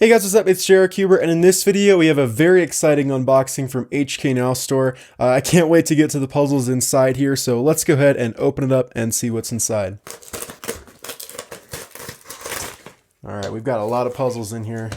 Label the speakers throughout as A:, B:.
A: Hey guys, what's up? It's JRCuber, and in this video we have a very exciting unboxing from HK Now store. I can't wait to get to the puzzles inside here, so let's go ahead and open it up and see what's inside. Alright, we've got a lot of puzzles in here.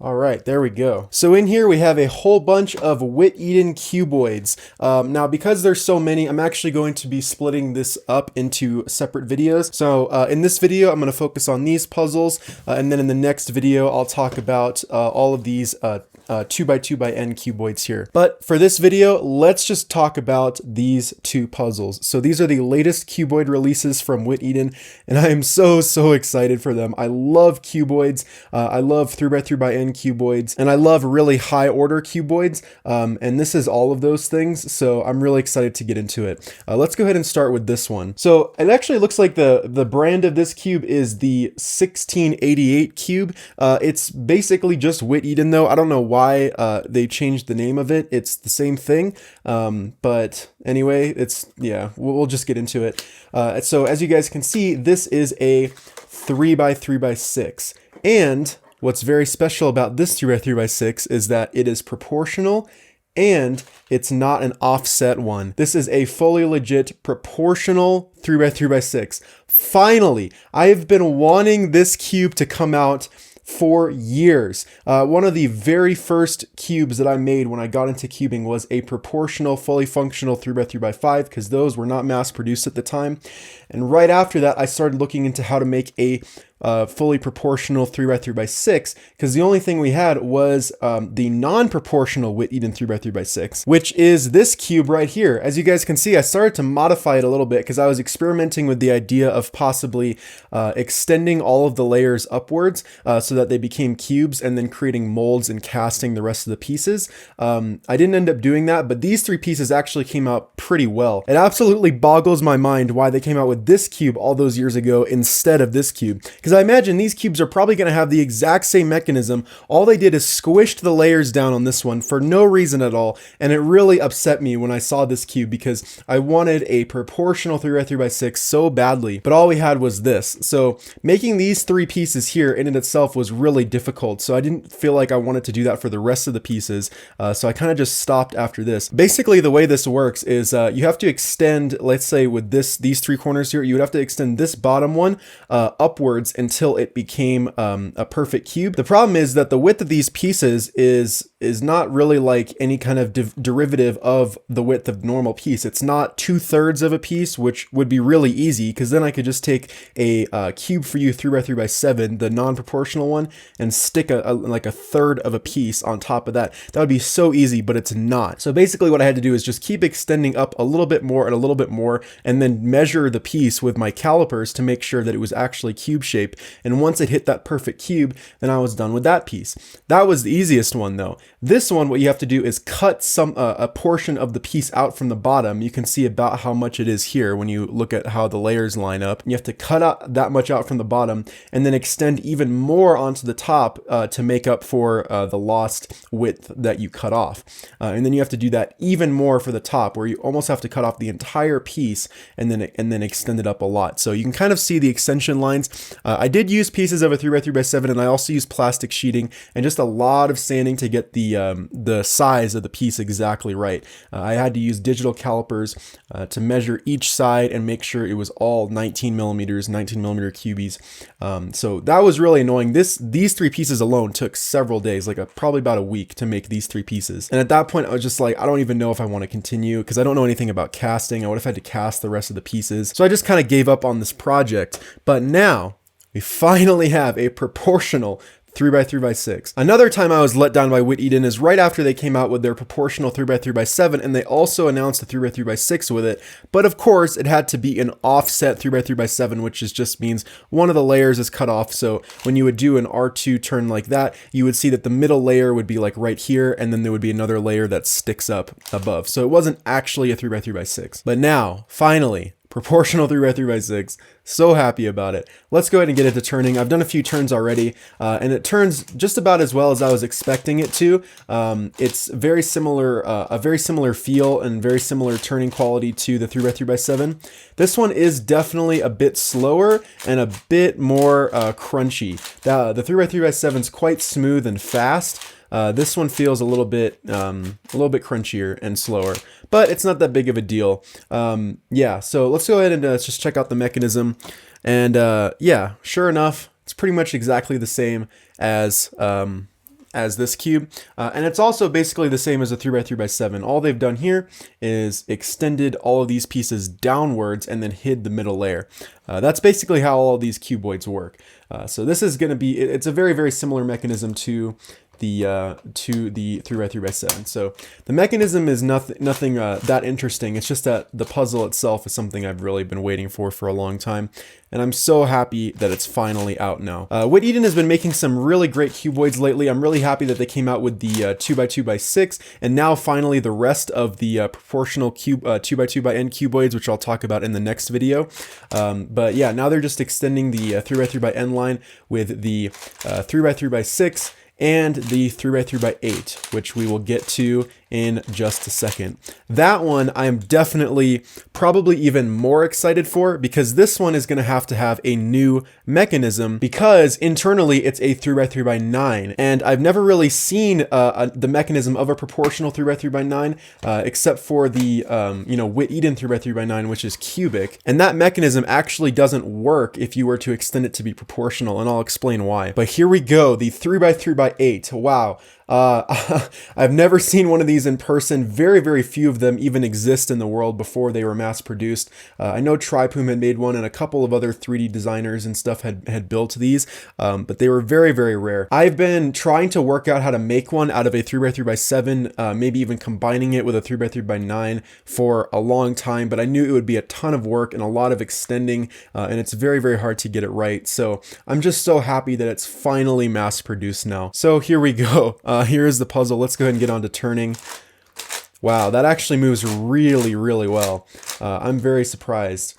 A: Alright, there we go. So in here we have a whole bunch of Whit-Eden cuboids. Now because there's so many, I'm actually going to be splitting this up into separate videos. So in this video I'm going to focus on these puzzles, and then in the next video I'll talk about all of these 2x2x cuboids here. But for this video, let's just talk about these two puzzles. So these are the latest cuboid releases from Whit-Eden, and I am so excited for them. I love cuboids. I love 3x3x cuboids, and I love really high order cuboids, and this is all of those things, so I'm really excited to get into it. Let's go ahead and start with this one. So it actually looks like the brand of this cube is the 1688 cube. It's basically just Whit-Eden though. I don't know why they changed the name of it. It's the same thing, but anyway, yeah, we'll just get into it. So as you guys can see, this is a 3x3x6, and what's very special about this 3x3x6 is that it is proportional and it's not an offset one. This is a fully legit proportional 3x3x6. Finally, I have been wanting this cube to come out for years. One of the very first cubes that I made when I got into cubing was a proportional, fully functional 3x3x5, because those were not mass produced at the time. And right after that, I started looking into how to make a fully proportional 3x3x6, because the only thing we had was the non-proportional Whit-Eden 3x3x6, which is this cube right here. As you guys can see, I started to modify it a little bit because I was experimenting with the idea of possibly extending all of the layers upwards so that they became cubes, and then creating molds and casting the rest of the pieces. I didn't end up doing that, but these three pieces actually came out pretty well. It absolutely boggles my mind why they came out with this cube all those years ago instead of this cube. Because I imagine these cubes are probably going to have the exact same mechanism. All they did is squished the layers down on this one for no reason at all, and it really upset me when I saw this cube because I wanted a proportional 3x3x6 so badly, but all we had was this. So making these three pieces here in and itself was really difficult, so I didn't feel like I wanted to do that for the rest of the pieces, so I kind of just stopped after this. Basically the way this works is you have to extend, let's say with these three corners here, you would have to extend this bottom one upwards until it became a perfect cube. The problem is that the width of these pieces is not really like any kind of derivative of the width of the normal piece. It's not 2/3 of a piece, which would be really easy, because then I could just take a cube for you 3x3x7, the non-proportional one, and stick like a third of a piece on top of that. That would be so easy, but it's not. So basically what I had to do is just keep extending up a little bit more and a little bit more, and then measure the piece with my calipers to make sure that it was actually cube shape. And once it hit that perfect cube, then I was done with that piece. That was the easiest one though. This one, what you have to do is cut a portion of the piece out from the bottom. You can see about how much it is here when you look at how the layers line up. You have to cut out that much out from the bottom and then extend even more onto the top to make up for the lost width that you cut off. And then you have to do that even more for the top, where you almost have to cut off the entire piece and then extend it up a lot. So you can kind of see the extension lines. I did use pieces of a 3x3x7, and I also used plastic sheeting and just a lot of sanding to get the size of the piece exactly right. I had to use digital calipers to measure each side and make sure it was all 19 millimeter cubies. So that was really annoying. These three pieces alone took several days, like probably about a week to make these three pieces. And at that point I was just like, I don't even know if I want to continue, because I don't know anything about casting. I would have had to cast the rest of the pieces. So I just kind of gave up on this project. But now we finally have a proportional 3x3x6. Another time I was let down by Whit-Eden is right after they came out with their proportional 3x3x7, and they also announced a 3x3x6 with it. But of course, it had to be an offset 3x3x7, which just means one of the layers is cut off. So when you would do an R2 turn like that, you would see that the middle layer would be like right here, and then there would be another layer that sticks up above. So it wasn't actually a 3x3x6. But now, finally, Proportional 3x3x6. So happy about it. Let's go ahead and get it to turning. I've done a few turns already, and it turns just about as well as I was expecting it to. It's very similar, a very similar feel and very similar turning quality to the 3x3x7. This one is definitely a bit slower and a bit more crunchy. The 3x3x7 is quite smooth and fast. This one feels a little bit crunchier and slower, but it's not that big of a deal. Yeah, so let's go ahead and just check out the mechanism. And yeah, sure enough, it's pretty much exactly the same as this cube. And it's also basically the same as a 3x3x7. All they've done here is extended all of these pieces downwards and then hid the middle layer. That's basically how all of these cuboids work. So this is going to be, it's a very, very similar mechanism to the 3x3x7. So the mechanism is nothing that interesting. It's just that the puzzle itself is something I've really been waiting for a long time, and I'm so happy that it's finally out now. Whit Eden has been making some really great cuboids lately. I'm really happy that they came out with the 2x2x6, and now finally the rest of the proportional 2x2x cuboids, which I'll talk about in the next video. But yeah, now they're just extending the 3x3x line with the 3x3x6 and the 3x3x8, which we will get to in just a second. That one I am definitely probably even more excited for, because this one is going to have a new mechanism, because internally it's a 3x3x9, and I've never really seen the mechanism of a proportional 3x3x9 except for the Whit Eden 3x3x9, which is cubic, and that mechanism actually doesn't work if you were to extend it to be proportional, and I'll explain why. But here we go, the 3x3x8. Wow. I've never seen one of these in person. Very, very few of them even exist in the world before they were mass produced. I know Tripoom had made one, and a couple of other 3D designers and stuff had built these, but they were very, very rare. I've been trying to work out how to make one out of a 3x3x7, maybe even combining it with a 3x3x9 for a long time, but I knew it would be a ton of work and a lot of extending, and it's very, very hard to get it right. So I'm just so happy that it's finally mass produced now. So here we go. Here is the puzzle. Let's go ahead and get on to turning. Wow, that actually moves really, really well. I'm very surprised.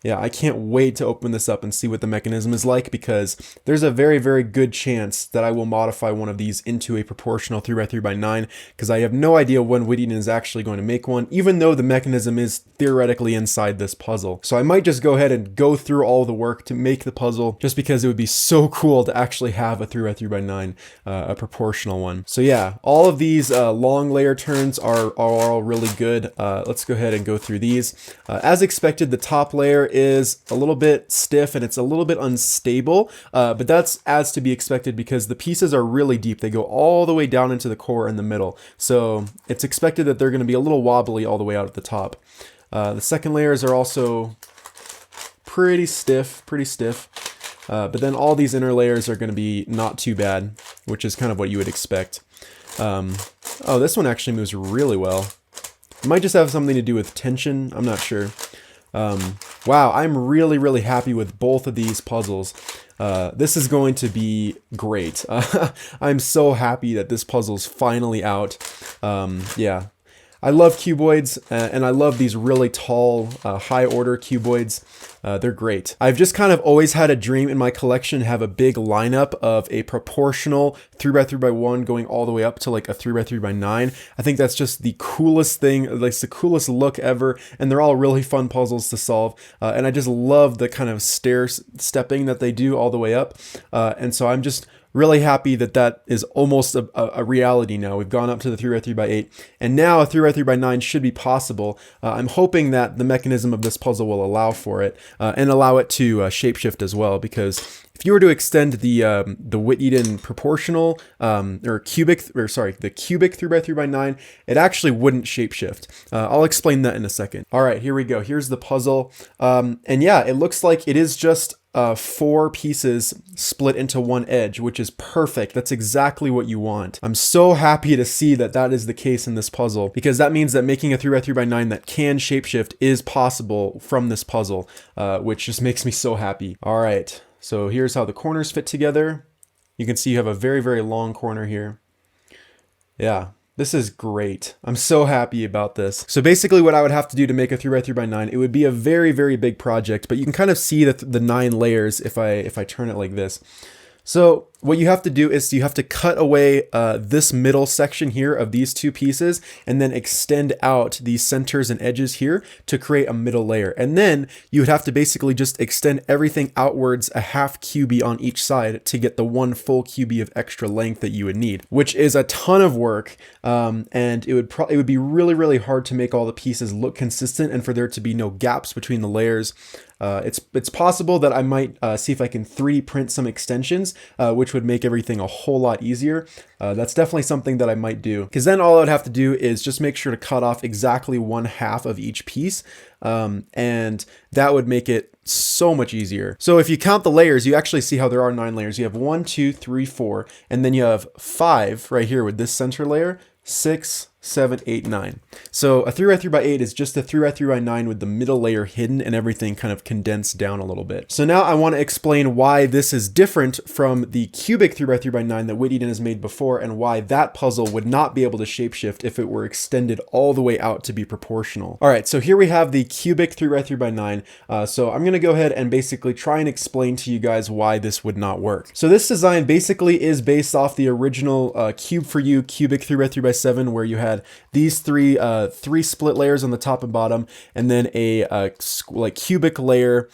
A: Yeah, I can't wait to open this up and see what the mechanism is like, because there's a very, very good chance that I will modify one of these into a proportional 3x3x9, because I have no idea when Whit Eden is actually going to make one, even though the mechanism is theoretically inside this puzzle. So I might just go ahead and go through all the work to make the puzzle, just because it would be so cool to actually have a 3x3x9, a proportional one. So yeah, all of these long layer turns are all really good. Let's go ahead and go through these. As expected, the top layer is a little bit stiff and it's a little bit unstable, but that's as to be expected because the pieces are really deep. They go all the way down into the core in the middle. So it's expected that they're going to be a little wobbly all the way out at the top. The second layers are also pretty stiff, but then all these inner layers are going to be not too bad, which is kind of what you would expect. Oh, this one actually moves really well. It might just have something to do with tension, I'm not sure. Wow, I'm really, really happy with both of these puzzles. This is going to be great. I'm so happy that this puzzle's finally out. Yeah, I love cuboids, and I love these really tall, high order cuboids. They're great. I've just kind of always had a dream in my collection to have a big lineup of a proportional 3x3x1 going all the way up to like a 3x3x9. I think that's just the coolest thing, like the coolest look ever, and they're all really fun puzzles to solve. And I just love the kind of stepping that they do all the way up. And so I'm just really happy that that is almost a reality now. We've gone up to the 3x3x8, and now a 3x3x9 should be possible. I'm hoping that the mechanism of this puzzle will allow for it, and allow it to shapeshift as well, because if you were to extend the Whit Eden proportional, the cubic 3x3x9, it actually wouldn't shapeshift. I'll explain that in a second. All right, here we go. Here's the puzzle. And yeah, it looks like it is just 4 pieces split into one edge, which is perfect. That's exactly what you want. I'm so happy to see that that is the case in this puzzle, because that means that making a 3x3x9 that can shapeshift is possible from this puzzle, which just makes me so happy. All right, so here's how the corners fit together. You can see you have a very, very long corner here. Yeah, This is great. I'm so happy about this. So basically what I would have to do to make a 3x3x9, it would be a very, very big project, but you can kind of see that the 9 layers if I turn it like this. So what you have to do is you have to cut away this middle section here of these two pieces and then extend out these centers and edges here to create a middle layer. And then you would have to basically just extend everything outwards a half cubie on each side to get the 1 full cubie of extra length that you would need, which is a ton of work. And it would be really, really hard to make all the pieces look consistent and for there to be no gaps between the layers. It's possible that I might see if I can 3D print some extensions, which would make everything a whole lot easier. That's definitely something that I might do, because then all I would have to do is just make sure to cut off exactly 1/2 of each piece, and that would make it so much easier. So if you count the layers, you actually see how there are 9 layers. You have 1, 2, 3, 4, and then you have 5 right here with this center layer, 6, 7, 8, 9. So a 3x3x8 is just a 3x3x9 with the middle layer hidden and everything kind of condensed down a little bit. So now I want to explain why this is different from the cubic 3x3x9 that Whit Eden has made before, and why that puzzle would not be able to shapeshift if it were extended all the way out to be proportional. All right, so here we have the cubic 3x3x9. So I'm going to go ahead and basically try and explain to you guys why this would not work. So this design basically is based off the original Cube for You cubic 3x3x7, where you had these three split layers on the top and bottom, and then a like cubic layer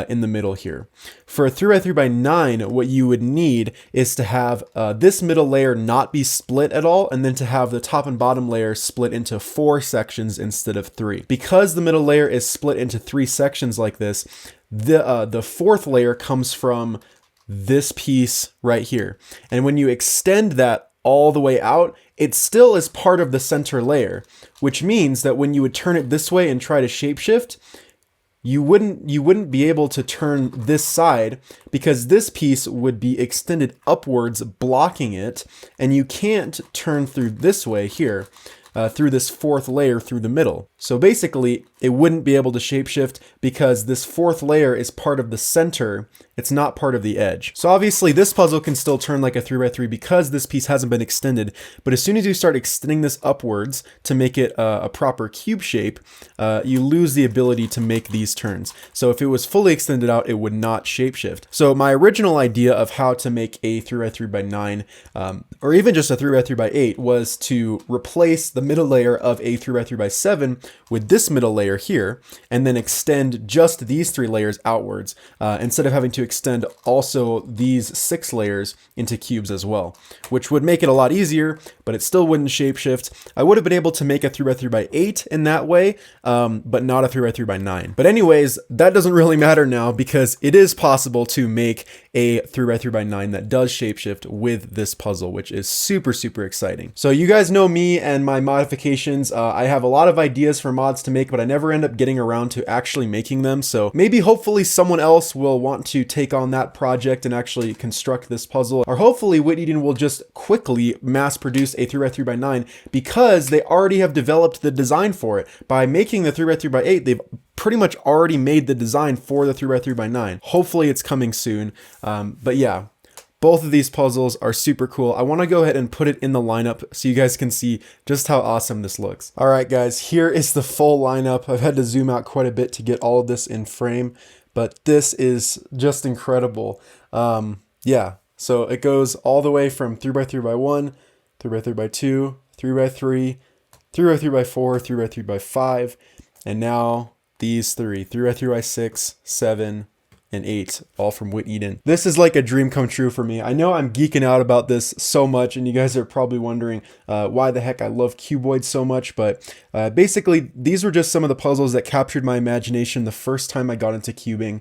A: in the middle here. For a 3x3x9, what you would need is to have this middle layer not be split at all, and then to have the top and bottom layer split into 4 sections instead of 3. Because the middle layer is split into 3 sections like this, the 4th layer comes from this piece right here. And when you extend that all the way out, it still is part of the center layer, which means that when you would turn it this way and try to shapeshift, you wouldn't be able to turn this side, because this piece would be extended upwards, blocking it, and you can't turn through this way here, through this 4th layer through the middle. So basically, it wouldn't be able to shapeshift because this 4th layer is part of the center. It's not part of the edge. So obviously this puzzle can still turn like a 3x3 because this piece hasn't been extended. But as soon as you start extending this upwards to make it a proper cube shape, you lose the ability to make these turns. So if it was fully extended out, it would not shapeshift. So my original idea of how to make a 3x3x9, or even just a 3x3x8, was to replace the middle layer of a 3x3x7 with this middle layer here, and then extend just these 3 layers outwards, instead of having to extend also these 6 layers into cubes as well, which would make it a lot easier, but it still wouldn't shapeshift. I would have been able to make a 3x3x8 in that way, but not a 3x3x9. But anyways, that doesn't really matter now, because it is possible to make a 3x3x9 that does shapeshift with this puzzle, which is super, super exciting. So you guys know me and my modifications. I have a lot of ideas for mods to make, but I never end up getting around to actually making them. So maybe hopefully someone else will want to take on that project and actually construct this puzzle. Or hopefully Whit Eden will just quickly mass produce a 3x3x9 because they already have developed the design for it. By making the 3x3x8, they've pretty much already made the design for the 3x3x9. Hopefully it's coming soon. But yeah, both of these puzzles are super cool. I want to go ahead and put it in the lineup so you guys can see just how awesome this looks. All right, guys, here is the full lineup. I've had to zoom out quite a bit to get all of this in frame, but this is just incredible. Yeah, so it goes all the way from 3x3x1, 3x3x2, 3x3, 3x3x4, 3x3x5, and now these 3x3x6, 7, and 8, all from Whit Eden. This is like a dream come true for me. I know I'm geeking out about this so much, and you guys are probably wondering why the heck I love cuboids so much, but basically these were just some of the puzzles that captured my imagination the first time I got into cubing.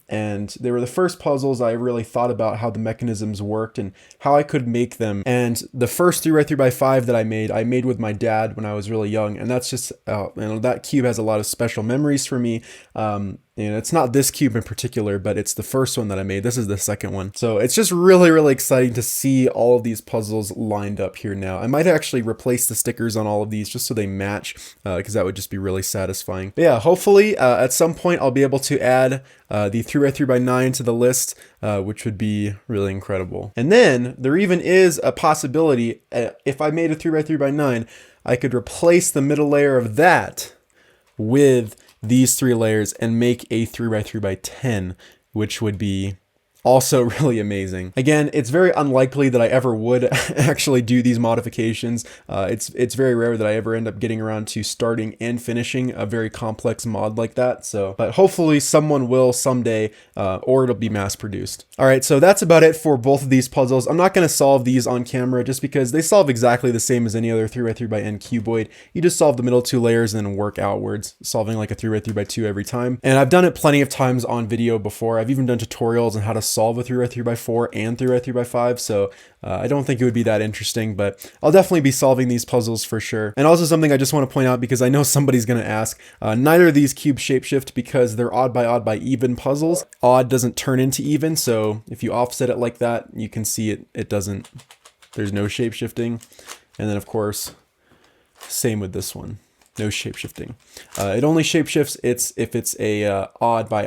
A: And they were the first puzzles I really thought about how the mechanisms worked and how I could make them. And the first 3x3x5 that I made with my dad when I was really young. And that's just, you know, that cube has a lot of special memories for me. you know, it's not this cube in particular, but it's the first one that I made. This is the second one. So it's just really, really exciting to see all of these puzzles lined up here now. I might actually replace the stickers on all of these just so they match, because that would just be really satisfying. But yeah, hopefully at some point I'll be able to add the 3x3x9 to the list, which would be really incredible. And then there even is a possibility, if I made a 3x3x9, I could replace the middle layer of that with these 3 layers and make a 3x3x10, which would be also really amazing. Again, it's very unlikely that I ever would actually do these modifications. It's very rare that I ever end up getting around to starting and finishing a very complex mod like that. So, but hopefully someone will someday, or it'll be mass produced. All right, so that's about it for both of these puzzles. I'm not going to solve these on camera just because they solve exactly the same as any other 3x3x n cuboid. You just solve the middle 2 layers and then work outwards, solving like a 3x3x2 every time. And I've done it plenty of times on video before. I've even done tutorials on how to solve a 3x3x4 and 3x3x5, so I don't think it would be that interesting, but I'll definitely be solving these puzzles for sure. And also something I just want to point out, because I know somebody's going to ask, neither of these cubes shapeshift because they're odd by even puzzles. Odd doesn't turn into even, so if you offset it like that, you can see it doesn't, there's no shapeshifting. And then of course, same with this one. No shapeshifting. It only shapeshifts if it's a odd by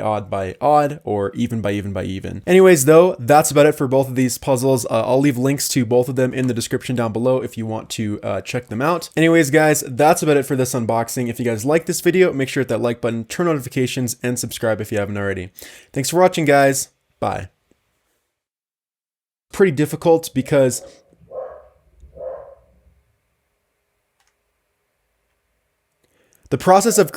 A: odd or even by even. Anyways, though, that's about it for both of these puzzles. I'll leave links to both of them in the description down below if you want to check them out. Anyways, guys, that's about it for this unboxing. If you guys like this video, make sure to hit that like button, turn notifications, and subscribe if you haven't already. Thanks for watching, guys. Bye. Pretty difficult because the process of